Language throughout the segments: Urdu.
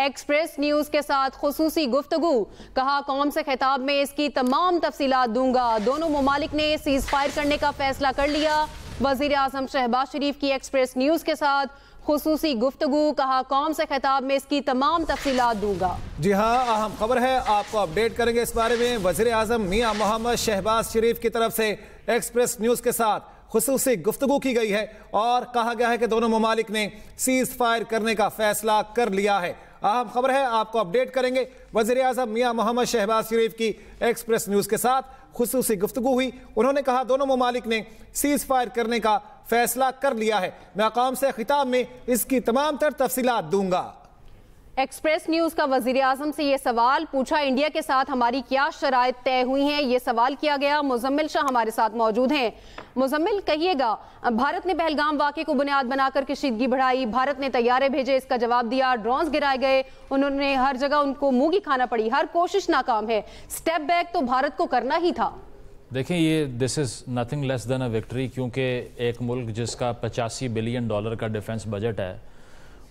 ایکسپریس نیوز کے ساتھ خصوصی گفتگو، کہا قوم سے خطاب میں اس کی تمام تفصیلات دوں گا۔ دونوں ممالک نے سیز فائر کرنے کا فیصلہ کر لیا۔ وزیر اعظم شہباز شریف کی ایکسپریس نیوز کے ساتھ خصوصی گفتگو، کہا قوم سے خطاب میں اس کی تمام تفصیلات دوں گا۔ جی ہاں، اہم خبر ہے، آپ کو اپڈیٹ کریں گے اس بارے میں۔ وزیر اعظم میاں محمد شہباز شریف کی طرف سے ایکسپریس نیوز کے ساتھ خصوصی گفتگو کی گئی ہے اور کہا گیا ہے کہ دونوں ممالک نے سیز فائر کرنے کا فیصلہ کر لیا ہے۔ اہم خبر ہے، آپ کو اپڈیٹ کریں گے۔ وزیر اعظم میاں محمد شہباز شریف کی ایکسپریس نیوز کے ساتھ خصوصی گفتگو ہوئی۔ انہوں نے کہا دونوں ممالک نے سیز فائر کرنے کا فیصلہ کر لیا ہے۔ میں قوم سے خطاب میں اس کی تمام تر تفصیلات دوں گا۔ ایکسپریس نیوز کا وزیر اعظم سے یہ سوال پوچھا، انڈیا کے ساتھ ہماری کیا شرائط طے ہوئی ہیں، یہ سوال کیا گیا۔ مزمل شاہ ہمارے ساتھ موجود ہیں۔ مزمل، کہیے گا، بھارت نے پہلگام واقعے کو بنیاد بنا کر کشیدگی بڑھائی، بھارت نے طیارے بھیجے، اس کا جواب دیا، ڈرونز گرائے گئے، انہوں نے ہر جگہ ان کو منہ کی کھانا پڑی، ہر کوشش ناکام ہے۔ سٹیپ بیک تو بھارت کو کرنا ہی تھا۔ دیکھیں، یہ دس is nothing less then a victory, کیونکہ ایک ملک جس کا $85 بلین کا ڈیفنس بجٹ ہے،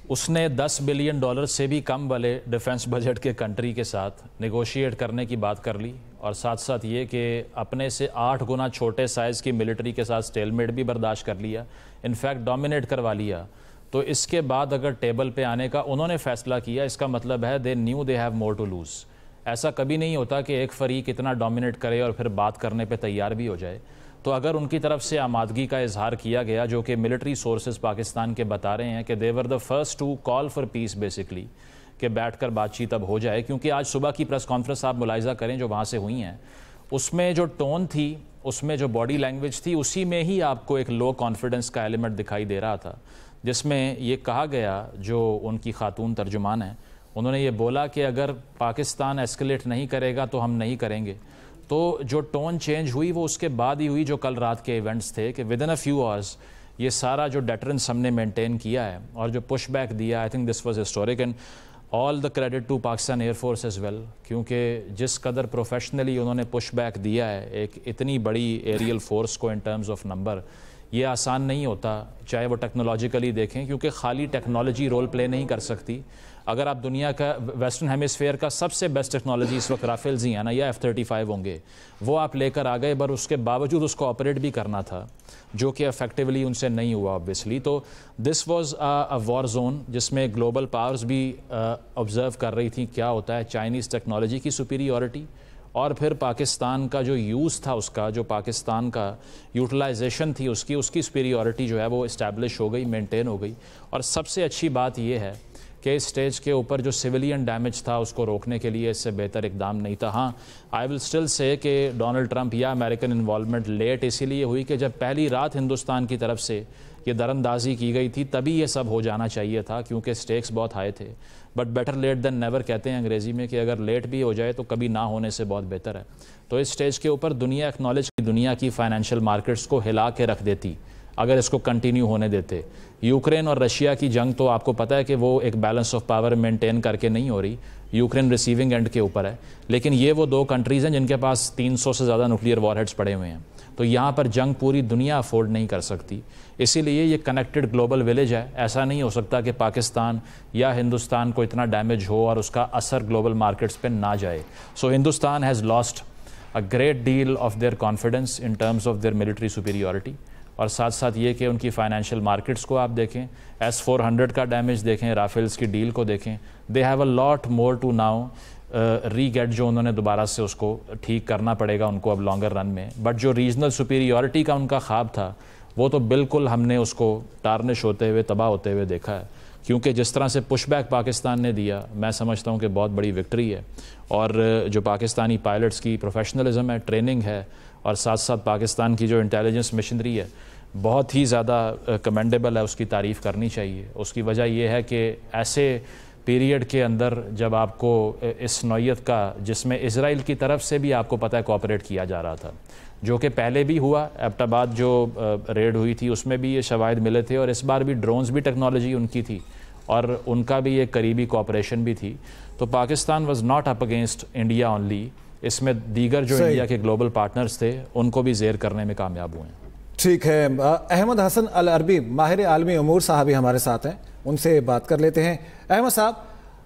اس نے $10 بلین سے بھی کم والے ڈیفنس بجٹ کے کنٹری کے ساتھ نیگوشیٹ کرنے کی بات کر لی، اور ساتھ ساتھ یہ کہ اپنے سے 8 گنا چھوٹے سائز کی ملٹری کے ساتھ سٹیل میٹ بھی برداشت کر لیا، انفیکٹ ڈومینیٹ کروا لیا۔ تو اس کے بعد اگر ٹیبل پہ آنے کا انہوں نے فیصلہ کیا، اس کا مطلب ہے they knew they have more to lose. ایسا کبھی نہیں ہوتا کہ ایک فریق اتنا ڈومینیٹ کرے اور پھر بات کرنے پہ تیار بھی ہو جائے۔ تو اگر ان کی طرف سے آمادگی کا اظہار کیا گیا، جو کہ ملٹری سورسز پاکستان کے بتا رہے ہیں کہ they were the first to call for peace basically، کہ بیٹھ کر بات چیت اب ہو جائے، کیونکہ آج صبح کی پریس کانفرنس آپ ملاحظہ کریں جو وہاں سے ہوئی ہیں، اس میں جو ٹون تھی، اس میں جو باڈی لینگویج تھی، اسی میں ہی آپ کو ایک لو کانفیڈنس کا ایلیمنٹ دکھائی دے رہا تھا، جس میں یہ کہا گیا، جو ان کی خاتون ترجمان ہیں، انہوں نے یہ بولا کہ اگر پاکستان ایسکلیٹ نہیں کرے گا تو ہم نہیں کریں گے۔ تو جو ٹون چینج ہوئی وہ اس کے بعد ہی ہوئی جو کل رات کے ایونٹس تھے، کہ ودن اے فیو آورز یہ سارا جو ڈیٹرنس ہم نے مینٹین کیا ہے اور جو پش بیک دیا، I think this was historic, and all the credit to Pakistan air force as well, کیونکہ جس قدر پروفیشنلی انہوں نے پش بیک دیا ہے ایک اتنی بڑی ایریل فورس کو ان ٹرمز آف نمبر، یہ آسان نہیں ہوتا، چاہے وہ ٹیکنالوجیکلی دیکھیں، کیونکہ خالی ٹیکنالوجی رول پلے نہیں کر سکتی۔ اگر آپ دنیا کا ویسٹرن ہیمیسفیئر کا سب سے بیسٹ ٹیکنالوجی اس وقت رافیلز ہی ہیں نا، یا F-35 ہوں گے، وہ آپ لے کر آ گئے، پر اس کے باوجود اس کو آپریٹ بھی کرنا تھا، جو کہ افیکٹولی ان سے نہیں ہوا آبویسلی۔ تو this was a war zone جس میں گلوبل پاورز بھی آبزرو کر رہی تھیں کیا ہوتا ہے، چائنیز ٹیکنالوجی کی سپیریورٹی، اور پھر پاکستان کا جو یوز تھا، اس کا جو پاکستان کا یوٹیلائزیشن تھی اس کی سپیریورٹی جو ہے وہ اسٹیبلش ہو گئی، مینٹین ہو گئی۔ اور سب سے اچھی بات یہ ہے کہ اس سٹیج کے اوپر جو سویلین ڈیمیج تھا اس کو روکنے کے لیے اس سے بہتر اقدام نہیں تھا۔ ہاں، آئی ول اسٹل سے کہ ڈونلڈ ٹرمپ یا امریکن انوالومنٹ لیٹ اسی لیے ہوئی کہ جب پہلی رات ہندوستان کی طرف سے یہ دراندازی کی گئی تھی تبھی یہ سب ہو جانا چاہیے تھا، کیونکہ سٹیکس بہت ہائی تھے۔ But better late than never کہتے ہیں انگریزی میں، کہ اگر لیٹ بھی ہو جائے تو کبھی نہ ہونے سے بہت بہتر ہے۔ تو اس سٹیج کے اوپر دنیا ایکنالج کی، دنیا کی فائنینشیل مارکیٹس کو ہلا کے رکھ دیتی اگر اس کو کنٹینیو ہونے دیتے۔ یوکرین اور رشیا کی جنگ تو آپ کو پتہ ہے کہ وہ ایک بیلنس آف پاور مینٹین کر کے نہیں ہو رہی، یوکرین ریسیونگ اینڈ کے اوپر ہے، لیکن یہ وہ 2 کنٹریز ہیں جن کے پاس 300 سے زیادہ نیوکلیئر وار ہیڈز پڑے ہوئے ہیں، تو یہاں پر جنگ پوری دنیا افورڈ نہیں کر سکتی۔ اسی لیے یہ کنیکٹڈ گلوبل ولیج ہے، ایسا نہیں ہو سکتا کہ پاکستان یا ہندوستان کو اتنا ڈیمیج ہو اور اس کا اثر گلوبل مارکیٹس پہ نہ جائے۔ So Hindustan has lost a great deal of their confidence in terms of their military superiority, اور ساتھ ساتھ یہ کہ ان کی فائنینشیل مارکیٹس کو آپ دیکھیں، S-400 کا ڈیمیج دیکھیں، رافیلز کی ڈیل کو دیکھیں، they have a lot more to now regret, جو انہوں نے دوبارہ سے اس کو ٹھیک کرنا پڑے گا ان کو اب لانگر رن میں۔ بٹ جو ریجنل سپیریورٹی کا ان کا خواب تھا وہ تو بالکل ہم نے اس کو ٹارنش ہوتے ہوئے، تباہ ہوتے ہوئے دیکھا ہے، کیونکہ جس طرح سے پش بیک پاکستان نے دیا، میں سمجھتا ہوں کہ بہت بڑی وکٹری ہے۔ اور جو پاکستانی پائلٹس کی پروفیشنلزم ہے، ٹریننگ ہے، اور ساتھ ساتھ پاکستان کی جو انٹیلیجنس مشنری ہے، بہت ہی زیادہ کمینڈیبل ہے، اس کی تعریف کرنی چاہیے۔ اس کی وجہ یہ ہے کہ ایسے پیریڈ کے اندر جب آپ کو اس نوعیت کا، جس میں اسرائیل کی طرف سے بھی آپ کو پتہ ہے کوآپریٹ کیا جا رہا تھا، جو کہ پہلے بھی ہوا، ایبٹ آباد جو ریڈ ہوئی تھی اس میں بھی یہ شواہد ملے تھے، اور اس بار بھی ڈرونز بھی ٹیکنالوجی ان کی تھی اور ان کا بھی ایک قریبی کوآپریشن بھی تھی۔ تو Pakistan was not up against India only, اس میں دیگر جو انڈیا کے گلوبل پارٹنرز تھے ان کو بھی زیر کرنے میں کامیاب ہوئے ہیں۔ ٹھیک ہے، احمد حسن العربی، ماہر عالمی امور صاحب ہمارے ساتھ ہیں، ان سے بات کر لیتے ہیں۔ احمد صاحب،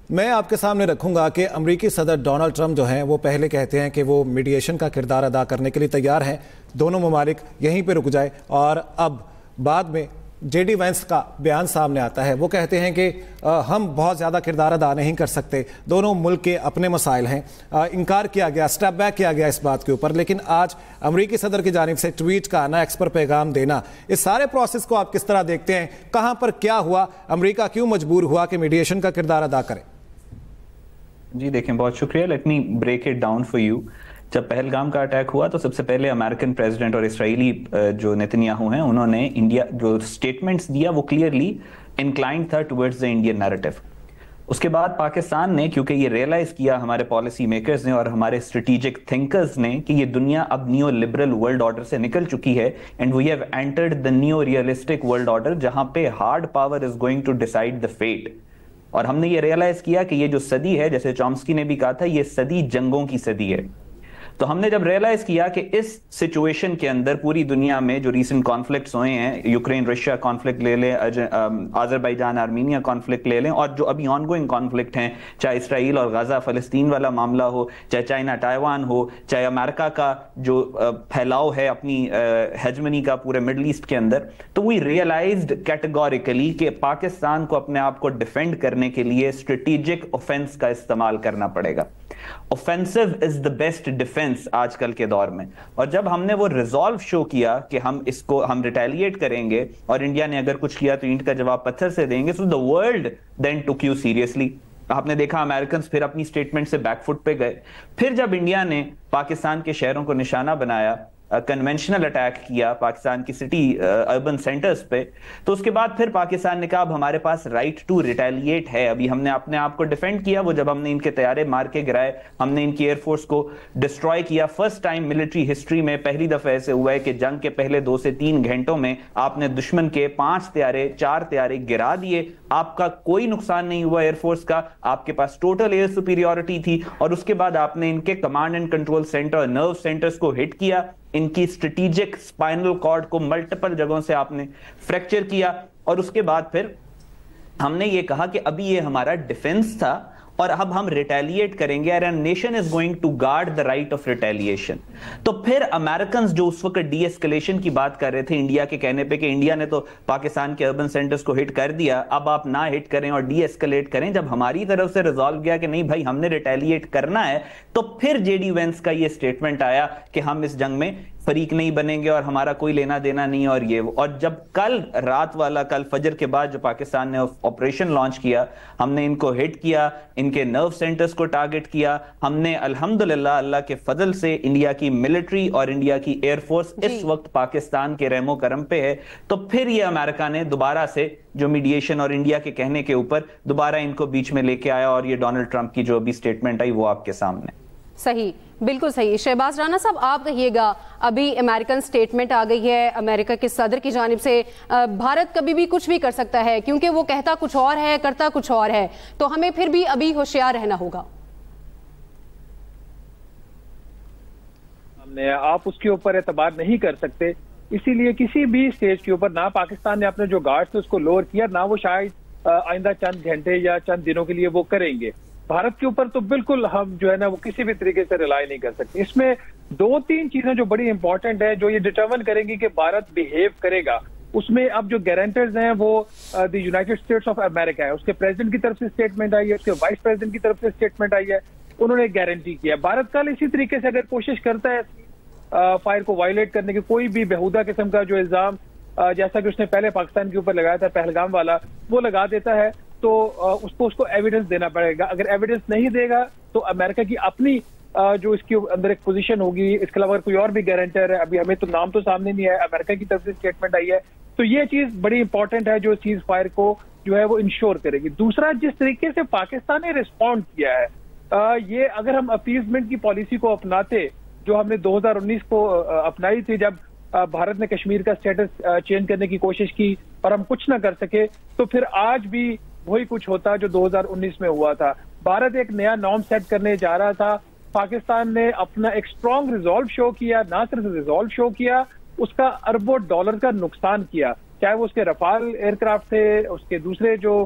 میں آپ کے سامنے رکھوں گا کہ امریکی صدر ڈونلڈ ٹرمپ جو ہیں وہ پہلے کہتے ہیں کہ وہ میڈیشن کا کردار ادا کرنے کے لیے تیار ہیں، دونوں ممالک یہیں پہ رک جائے، اور اب بعد میں جے ڈی وینس کا بیان سامنے آتا ہے، وہ کہتے ہیں کہ ہم بہت زیادہ کردار ادا نہیں کر سکتے، دونوں ملک کے اپنے مسائل ہیں۔ انکار کیا گیا، اسٹیپ بیک کیا گیا اس بات کے اوپر، لیکن آج امریکی صدر کی جانب سے ٹویٹ کا آنا، ایکس پر پیغام دینا، اس سارے پروسیس کو آپ کس طرح دیکھتے ہیں؟ کہاں پر کیا ہوا؟ امریکہ کیوں مجبور ہوا کہ میڈیشن کا کردار ادا کرے؟ جی دیکھیں، بہت شکریہ۔ Let me break it down for you. جب پہلگام کا اٹیک ہوا تو سب سے پہلے امریکن پریزیڈنٹ اور اسرائیلی جو نیتنیاہو ہیں، انہوں نے انڈیا جو سٹیٹمنٹس دیا وہ کلیئرلی انکلائنڈ تھا ٹورڈز دا انڈین نیریٹو۔ اس کے بعد پاکستان نے، کیونکہ یہ ریئلائز کیا ہمارے پالیسی میکرز نے اور ہمارے اسٹریٹجک تھنکرز نے کہ یہ دنیا اب نیو لبرل ورلڈ آرڈر سے نکل چکی ہے، and we have entered the new realistic world order جہاں پہ hard power is going to decide the fate. اور ہم نے یہ ریئلائز کیا کہ یہ جو صدی ہے، جیسے چومسکی نے بھی کہا تھا، یہ صدی جنگوں کی صدی ہے۔ تو ہم نے جب ریئلائز کیا کہ اس سچویشن کے اندر پوری دنیا میں جو ریسنٹ کانفلکٹس ہوئے ہیں، یوکرین رشیا کانفلکٹ لے لیں، آذربائیجان آرمینیا کانفلکٹ لے لیں، اور جو ابھی آن گوئنگ کانفلکٹ ہیں، چاہے اسرائیل اور غزہ فلسطین والا معاملہ ہو، چاہے چائنا تائیوان ہو، چاہے امریکہ کا جو پھیلاؤ ہے اپنی ہیجمنی کا پورے مڈل ایسٹ کے اندر، تو وی ریئلائزڈ کیٹیگوریکلی کہ پاکستان کو اپنے آپ کو ڈیفینڈ کرنے کے لیے اسٹریٹجک اوفینس کا استعمال کرنا پڑے گا۔ Offensive is the best defence آج کل کے دور میں۔ اور جب ہم نے وہ ریزالو شو کیا کہ ہم اس کو ہم ریٹیلیٹ کریں گے، اور انڈیا نے اگر کچھ کیا تو اینٹ کا جواب پتھر سے دیں گے، سو دا ورلڈ دین ٹوک یو سیریسلی۔ آپ نے دیکھا امریکنز پھر اپنی سٹیٹمنٹ سے بیک فٹ پہ گئے۔ پھر جب انڈیا نے پاکستان کے شہروں کو نشانہ بنایا، کنونشنل اٹیک کیا پاکستان کی سٹی اربن سینٹرز پہ، تو اس کے بعد پھر پاکستان نے کہا اب ہمارے پاس رائٹ ٹو ریٹیلیٹ ہے۔ ابھی ہم نے اپنے آپ کو ڈیفینڈ کیا، وہ جب ہم نے ان کے طیارے مار کے گرائے، ہم نے ان کی ایئر فورس کو ڈسٹروائے کیا۔ فرسٹ ٹائم ملٹری ہسٹری میں پہلی دفعہ ایسے ہوا ہے کہ جنگ کے پہلے 2 سے 3 گھنٹوں میں آپ نے دشمن کے 4 طیارے گرا دیے، آپ کا کوئی نقصان نہیں ہوا ایئر فورس کا، آپ کے پاس ٹوٹل ایئر سپیریورٹی تھی، اور اس کے بعد آپ نے ان کے کمانڈ اینڈ کنٹرول سینٹر اور نرو سینٹرز کو ہٹ کیا، ان کی اسٹریٹجک اسپائنل کارڈ کو ملٹیپل جگہوں سے آپ نے فریکچر کیا، اور اس کے بعد پھر ہم نے یہ کہا کہ ابھی یہ ہمارا ڈیفنس تھا اور اب ہم ریٹیلیٹ کریں گے، and nation is going to guard the right of retaliation. تو پھر امریکنز جو اس وقت ڈی ایسکلیشن کی بات کر رہے تھے انڈیا کے کہنے پہ کہ انڈیا نے تو پاکستان کے اربن سینٹرز کو ہٹ کر دیا، اب آپ نہ ہٹ کریں اور ڈی ایسکلیٹ کریں، جب ہماری طرف سے ریزالو کیا کہ نہیں بھائی ہم نے ریٹیلیٹ کرنا ہے، تو پھر جے ڈی وینس کا یہ سٹیٹمنٹ آیا کہ ہم اس جنگ میں فریق نہیں بنیں گے اور ہمارا کوئی لینا دینا نہیں، اور یہ اور جب کل رات والا، کل فجر کے بعد جو پاکستان نے آپریشن لانچ کیا، ہم نے ان کو ہٹ کیا، ان کے نرو سینٹرز کو ٹارگٹ کیا، ہم نے الحمدللہ اللہ کے فضل سے انڈیا کی ملٹری اور انڈیا کی ایئر فورس اس وقت پاکستان کے رحم و کرم پہ ہے۔ تو پھر یہ امریکہ نے دوبارہ سے جو میڈیشن اور انڈیا کے کہنے کے اوپر دوبارہ ان کو بیچ میں لے کے آیا، اور یہ ڈونلڈ ٹرمپ کی جو ابھی سٹیٹمنٹ آئی وہ آپ کے سامنے۔ صحیح، بالکل صحیح۔ شہباز رانا صاحب آپ کہیے گا، ابھی امریکن سٹیٹمنٹ آ گئی ہے امریکہ کے صدر کی جانب سے، بھارت کبھی بھی کچھ بھی کر سکتا ہے کیونکہ وہ کہتا کچھ اور ہے کرتا کچھ اور ہے، تو ہمیں پھر بھی ابھی ہوشیار رہنا ہوگا۔ آپ اس کے اوپر اعتبار نہیں کر سکتے، اسی لیے کسی بھی سٹیج کے اوپر نہ پاکستان نے اپنے جو گارڈ تھے اس کو لوور کیا، نہ وہ شاید آئندہ چند گھنٹے یا چند دنوں کے لیے وہ کریں گے۔ بھارت کے اوپر تو بالکل ہم جو ہے نا وہ کسی بھی طریقے سے ریلائی نہیں کر سکتے۔ اس میں 2-3 چیزیں جو بڑی امپورٹنٹ ہیں جو یہ ڈٹرمن کریں گی کہ بھارت بیہیو کرے گا، اس میں اب جو گارنٹرز ہیں وہ the United States of America ہے، اس کے پریزیڈنٹ کی طرف سے اسٹیٹمنٹ آئی ہے، اس کے وائس پریزیڈنٹ کی طرف سے اسٹیٹمنٹ آئی ہے، انہوں نے گارنٹی کیا۔ بھارت کل اسی طریقے سے اگر کوشش کرتا ہے فائر کو وائلیٹ کرنے کی، کوئی بھی بےہودہ قسم کا جو الزام جیسا کہ اس نے پہلے پاکستان کے اوپر لگایا تھا پہلگام والا، وہ لگا دیتا ہے، تو اس کو ایویڈنس دینا پڑے گا۔ اگر ایویڈنس نہیں دے گا تو امریکہ کی اپنی جو اس کے اندر ایک پوزیشن ہوگی، اس کے علاوہ کوئی اور بھی گارنٹر ہے، ابھی ہمیں تو نام تو سامنے نہیں ہے، امریکہ کی طرف سے اسٹیٹمنٹ آئی ہے، تو یہ چیز بڑی امپورٹنٹ ہے جو سیز فائر کو جو ہے وہ انشور کرے گی۔ دوسرا، جس طریقے سے پاکستان نے رسپونڈ کیا ہے، یہ اگر ہم اپیزمنٹ کی پالیسی کو اپناتے جو ہم نے 2019 کو اپنائی تھی، جب بھارت نے کشمیر کا سٹیٹس چینج کرنے کی کوشش کی اور ہم کچھ نہ کر سکے، تو پھر آج بھی وہی کچھ ہوتا جو 2019 میں ہوا تھا۔ بھارت ایک نیا نارم سیٹ کرنے جا رہا تھا، پاکستان نے اپنا ایک اسٹرانگ ریزالو شو کیا، نہ صرف ریزالو شو کیا، اس کا اربوں ڈالر کا نقصان کیا، چاہے وہ اس کے رفال ایئر کرافٹ تھے، اس کے دوسرے جو